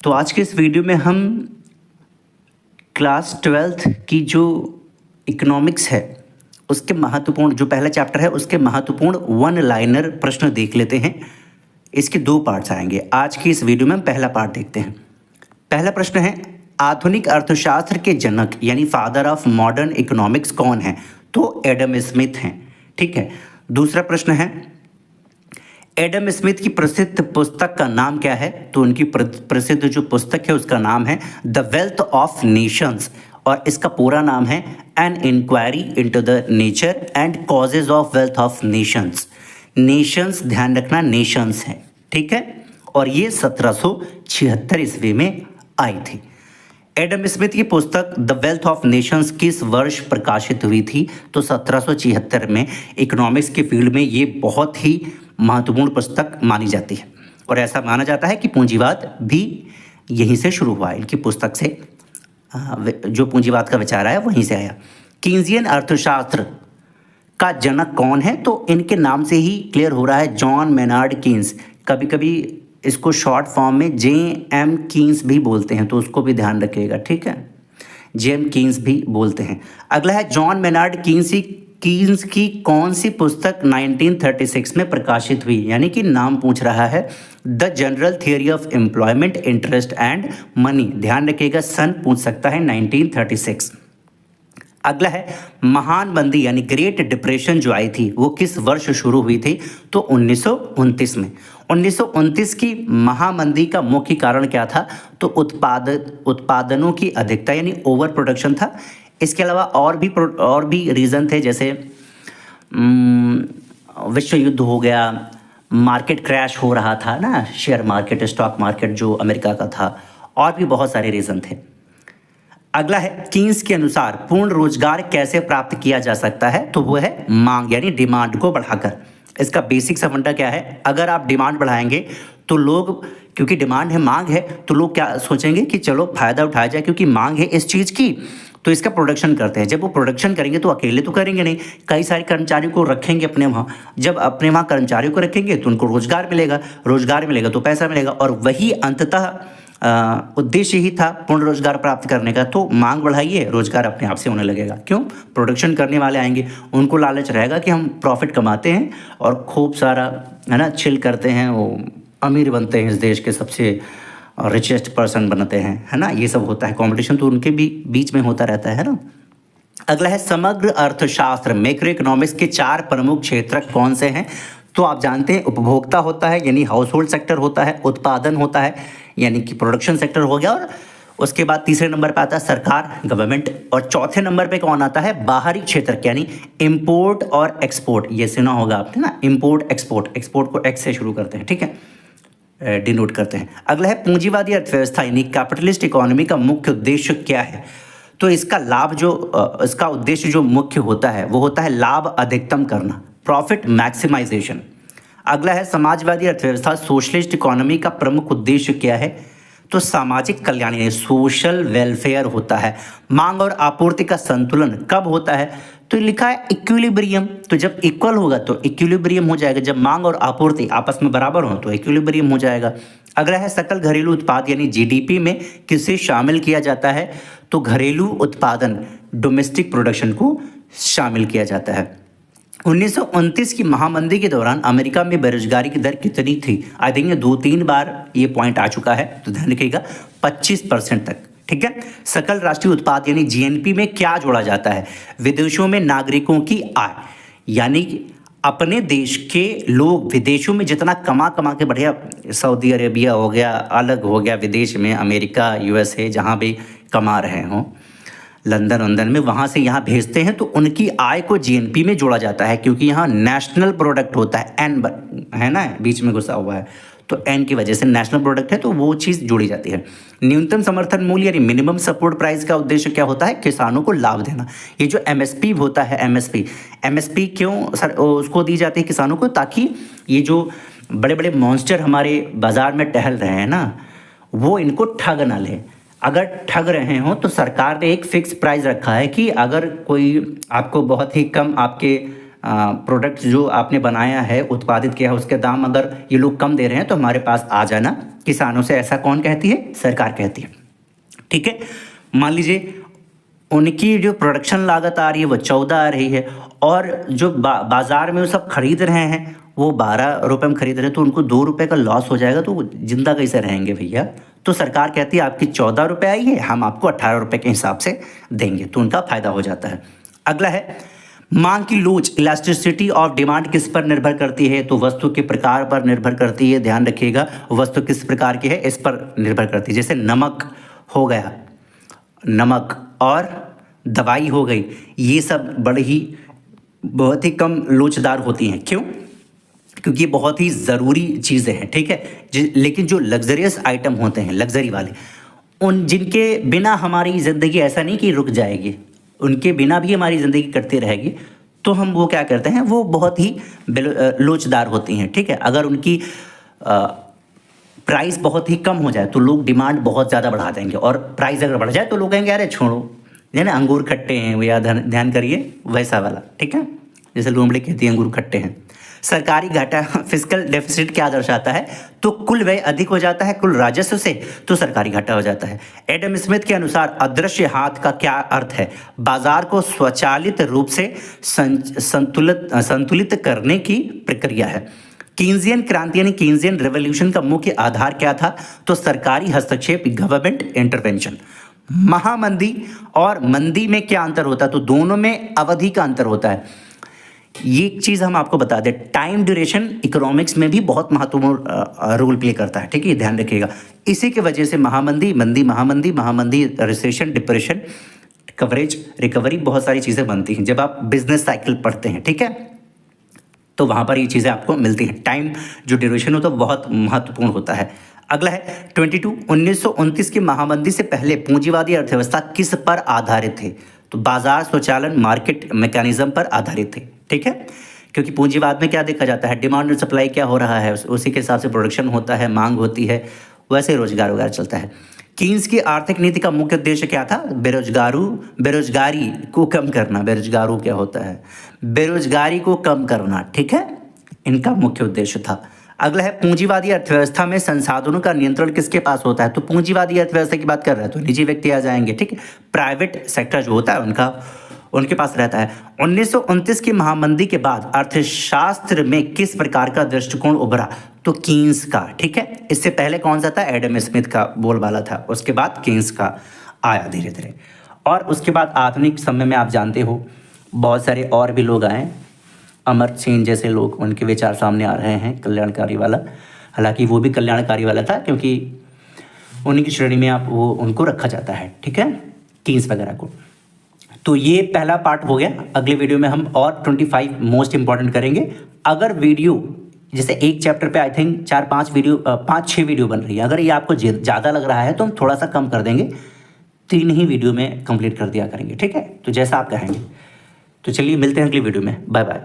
तो आज के इस वीडियो में हम क्लास 12th की जो इकोनॉमिक्स है उसके महत्वपूर्ण जो पहला चैप्टर है उसके महत्वपूर्ण वन लाइनर प्रश्न देख लेते हैं। इसके दो पार्ट्स आएंगे। आज की इस वीडियो में हम पहला पार्ट देखते हैं। पहला प्रश्न है, आधुनिक अर्थशास्त्र के जनक यानी फादर ऑफ मॉडर्न इकोनॉमिक्स कौन है? तो एडम स्मिथ हैं। ठीक है। दूसरा प्रश्न है, एडम स्मिथ की प्रसिद्ध पुस्तक का नाम क्या है? तो उनकी प्रसिद्ध जो पुस्तक है उसका नाम है द वेल्थ ऑफ नेशंस और इसका पूरा नाम है an inquiry into the nature and causes of wealth of nations. Nations ध्यान रखना, नेशंस है। ठीक है। और ये 1776 ईस्वी में आई थी। एडम स्मिथ की पुस्तक द वेल्थ ऑफ नेशंस किस वर्ष प्रकाशित हुई थी? तो 1776 में। इकोनॉमिक्स के फील्ड में ये बहुत ही महत्वपूर्ण पुस्तक मानी जाती है और ऐसा माना जाता है कि पूंजीवाद भी यहीं से शुरू हुआ है। इनकी पुस्तक से जो पूंजीवाद का विचार आया वहीं से आया। कीन्सियन अर्थशास्त्र का जनक कौन है? तो इनके नाम से ही क्लियर हो रहा है, जॉन मेनार्ड कीन्स। कभी कभी इसको शॉर्ट फॉर्म में जे.एम. कीन्स भी बोलते हैं, तो उसको भी ध्यान रखिएगा। ठीक है, जे.एम. कीन्स भी बोलते हैं। अगला है, जॉन मेनार्ड कीन्स की कौन सी पुस्तक 1936 में प्रकाशित हुई? यानी कि नाम पूछ रहा है। The general theory of employment, interest and money. ध्यान रखिएगा, सन पूछ सकता है 1936। अगला है, महान मंदी यानी ग्रेट डिप्रेशन जो आई थी वो किस वर्ष शुरू हुई थी? तो 1929 में। 1929 की महामंदी का मुख्य कारण क्या था? तो उत्पादनों की अधिकता यानी ओवर प्रोडक्शन था। इसके अलावा और भी रीज़न थे, जैसे विश्व युद्ध हो गया, मार्केट क्रैश हो रहा था ना, शेयर मार्केट, स्टॉक मार्केट जो अमेरिका का था, और भी बहुत सारे रीज़न थे। अगला है, कीन्स के अनुसार पूर्ण रोजगार कैसे प्राप्त किया जा सकता है? तो वो है मांग यानी डिमांड को बढ़ाकर। इसका बेसिक सा फंडा क्या है? अगर आप डिमांड बढ़ाएंगे तो लोग, क्योंकि डिमांड है, मांग है, तो लोग क्या सोचेंगे कि चलो फ़ायदा उठाया जाए, क्योंकि मांग है इस चीज़ की, तो इसका प्रोडक्शन करते हैं। जब वो प्रोडक्शन करेंगे तो अकेले तो करेंगे नहीं, कई सारे कर्मचारियों को रखेंगे अपने वहाँ। जब अपने वहाँ कर्मचारियों को रखेंगे तो उनको रोजगार मिलेगा तो पैसा मिलेगा, और वही अंततः उद्देश्य ही था पूर्ण रोजगार प्राप्त करने का। तो मांग बढ़ाइए, रोजगार अपने आप से होने लगेगा। क्यों? प्रोडक्शन करने वाले आएंगे, उनको लालच रहेगा कि हम प्रॉफिट कमाते हैं और खूब सारा है ना चिल करते हैं, वो अमीर बनते हैं, इस देश के सबसे रिचेस्ट पर्सन बनते हैं, है ना। ये सब होता है, कंपटीशन तो उनके भी बीच में होता रहता है ना। अगला है, समग्र अर्थशास्त्र मैक्रो इकोनॉमिक्स के 4 प्रमुख क्षेत्र कौन से हैं? तो आप जानते हैं, उपभोक्ता होता है यानी हाउस होल्ड सेक्टर होता है, उत्पादन होता है यानी कि प्रोडक्शन सेक्टर हो गया, और उसके बाद तीसरे नंबर पे आता है सरकार, गवर्नमेंट, और चौथे नंबर पे कौन आता है? बाहरी क्षेत्र यानी इंपोर्ट और एक्सपोर्ट। ये सुना होगा आपने ना, इंपोर्ट एक्सपोर्ट। एक्सपोर्ट को एक्स से शुरू करते हैं, ठीक है, डिनोट करते हैं। अगला है, पूंजीवादी अर्थव्यवस्था यानी कैपिटलिस्ट इकोनॉमी का मुख्य उद्देश्य क्या है? तो इसका लाभ जो इसका उद्देश्य जो मुख्य होता है वो होता है लाभ अधिकतम करना, प्रॉफिट मैक्सिमाइजेशन। अगला है, समाजवादी अर्थव्यवस्था सोशलिस्ट इकोनॉमी का प्रमुख उद्देश्य क्या है? तो सामाजिक कल्याण यानी सोशल वेलफेयर होता है। मांग और आपूर्ति का संतुलन कब होता है? तो लिखा है इक्विलिब्रियम। तो जब इक्वल होगा तो इक्विलिब्रियम हो जाएगा, जब मांग और आपूर्ति आपस में बराबर हो तो इक्विलिब्रियम हो जाएगा। अगला है, सकल घरेलू उत्पाद यानी जीडीपी में किसे शामिल किया जाता है? तो घरेलू उत्पादन, डोमेस्टिक प्रोडक्शन को शामिल किया जाता है। 1929 की महामंदी के दौरान अमेरिका में बेरोजगारी की दर कितनी थी? आई थिंक 2-3 बार ये पॉइंट आ चुका है, तो ध्यान रखिएगा, 25% तक। ठीक है। सकल राष्ट्रीय उत्पाद यानी जीएनपी में क्या जोड़ा जाता है? विदेशों में नागरिकों की आय, यानी अपने देश के लोग विदेशों में जितना कमा के बढ़िया, सऊदी अरेबिया हो गया, अलग हो गया विदेश में, अमेरिका, यूएसए, जहाँ भी कमा रहे हों, लंदन में, वहाँ से यहाँ भेजते हैं, तो उनकी आय को जीएनपी में जोड़ा जाता है, क्योंकि यहाँ नेशनल प्रोडक्ट होता है, एन है ना, बीच में घुसा हुआ है, तो एन की वजह से नेशनल प्रोडक्ट है, तो वो चीज़ जोड़ी जाती है। न्यूनतम समर्थन मूल्य यानी मिनिमम सपोर्ट प्राइस का उद्देश्य क्या होता है? किसानों को लाभ देना। ये जो एमएसपी होता है, एमएसपी क्यों सर उसको दी जाती है किसानों को? ताकि ये जो बड़े बड़े मॉन्स्टर हमारे बाज़ार में टहल रहे हैं ना, वो इनको ठग ना ले। अगर ठग रहे हो तो सरकार ने एक फिक्स प्राइस रखा है कि अगर कोई आपको बहुत ही कम आपके प्रोडक्ट जो आपने बनाया है, उत्पादित किया है, उसके दाम अगर ये लोग कम दे रहे हैं तो हमारे पास आ जाना। किसानों से ऐसा कौन कहती है? सरकार कहती है। ठीक है, मान लीजिए उनकी जो प्रोडक्शन लागत आ रही है वो 14 आ रही है, और जो बाज़ार में वो सब खरीद रहे हैं वो 12 रुपये में खरीद रहे हैं, तो उनको 2 रुपये का लॉस हो जाएगा, तो वो जिंदा कैसे रहेंगे भैया? तो सरकार कहती है आपकी 14 रुपये आई है, हम आपको 18 रुपये के हिसाब से देंगे, तो उनका फ़ायदा हो जाता है। अगला है मांग की लोच, इलास्टिसिटी ऑफ डिमांड किस पर निर्भर करती है? तो वस्तु के प्रकार पर निर्भर करती है। ध्यान रखिएगा, वस्तु किस प्रकार की है इस पर निर्भर करती है। जैसे नमक हो गया, नमक और दवाई हो गई, ये सब बहुत ही कम लोचदार होती हैं। क्यों? क्योंकि ये बहुत ही ज़रूरी चीज़ें हैं। ठीक है, लेकिन जो लग्जरियस आइटम होते हैं, लग्जरी वाले, उन जिनके बिना हमारी ज़िंदगी ऐसा नहीं कि रुक जाएगी, उनके बिना भी हमारी ज़िंदगी कटती रहेगी, तो हम वो क्या करते हैं, वो बहुत ही लोचदार होती हैं। ठीक है, अगर उनकी प्राइस बहुत ही कम हो जाए तो लोग डिमांड बहुत ज़्यादा बढ़ा देंगे, और प्राइस अगर बढ़ जाए तो लोग कहेंगे अरे छोड़ो, है ना, अंगूर खट्टे हैं, वो याद ध्यान करिए, वैसा वाला। ठीक है, जैसे लोमड़ी कहती है अंगूर खट्टे हैं। सरकारी घाटा, फिस्कल डेफिसिट क्या दर्शाता है? तो कुल व्यय अधिक हो जाता है कुल राजस्व से, तो सरकारी घाटा हो जाता है। एडम स्मिथ के अनुसार अदृश्य हाथ का क्या अर्थ है? बाजार को स्वचालित रूप से संतुलित करने की प्रक्रिया है। कीन्जियन क्रांति यानी कीन्जियन रेवोल्यूशन का मुख्य आधार क्या था? तो सरकारी हस्तक्षेप, गवर्नमेंट इंटरवेंशन। महामंदी और मंदी में क्या अंतर होता है? तो दोनों में अवधि का अंतर होता है। ये एक चीज़ हम आपको बता दें, टाइम ड्यूरेशन इकोनॉमिक्स में भी बहुत महत्वपूर्ण रोल प्ले करता है। ठीक है, ध्यान रखिएगा। इसी के वजह से महामंदी, महामंदी, रिसेशन, डिप्रेशन, कवरेज, रिकवरी, बहुत सारी चीज़ें बनती हैं जब आप बिजनेस साइकिल पढ़ते हैं। ठीक है, तो वहाँ पर ये चीज़ें आपको मिलती हैं। टाइम जो ड्यूरेशन होता है बहुत महत्वपूर्ण होता है। अगला है 22, 1929 की महामंदी से पहले पूंजीवादी अर्थव्यवस्था किस पर आधारित थे? तो बाजार स्वचालन, मार्केट मैकेनिज्म पर आधारित थे। ठीक है, क्योंकि पूंजीवाद में क्या देखा जाता है, डिमांड और सप्लाई क्या हो रहा है, उसी के हिसाब से प्रोडक्शन होता है, मांग होती है, वैसे रोजगार वगैरह चलता है। कीन्स की आर्थिक नीति का मुख्य उद्देश्य क्या था? बेरोजगारी को कम करना। बेरोजगारू क्या होता है? बेरोजगारी को कम करना। ठीक है, इनका मुख्य उद्देश्य था। अगला है पूंजीवादी अर्थव्यवस्था में संसाधनों का नियंत्रण किसके पास होता है? तो पूंजीवादी अर्थव्यवस्था की बात कर रहे हैं तो निजी व्यक्ति आ जाएंगे। ठीक है, प्राइवेट सेक्टर जो होता है उनके पास रहता है। 1929 की महामंदी के बाद अर्थशास्त्र में किस प्रकार का दृष्टिकोण उभरा? तो कीन्स का। ठीक है, इससे पहले कौन सा था? एडम स्मिथ का बोलबाला था, उसके बाद कीन्स का आया धीरे धीरे। और उसके बाद आधुनिक समय में आप जानते हो बहुत सारे और भी लोग आए, अमर्त्य सेन जैसे लोग, उनके विचार सामने आ रहे हैं कल्याणकारी वाला। हालांकि वो भी कल्याणकारी वाला था क्योंकि उन्हीं की श्रेणी में वो उनको रखा जाता है। ठीक है, कीन्स वगैरह को। तो ये पहला पार्ट हो गया। अगले वीडियो में हम और 25 मोस्ट इंपॉर्टेंट करेंगे। अगर वीडियो जैसे एक चैप्टर पे आई थिंक 5-6 वीडियो बन रही है, अगर ये आपको ज़्यादा लग रहा है तो हम थोड़ा सा कम कर देंगे, 3 ही वीडियो में कंप्लीट कर दिया करेंगे। ठीक है, तो जैसा आप कहेंगे। तो चलिए मिलते हैं अगली वीडियो में। Bye bye.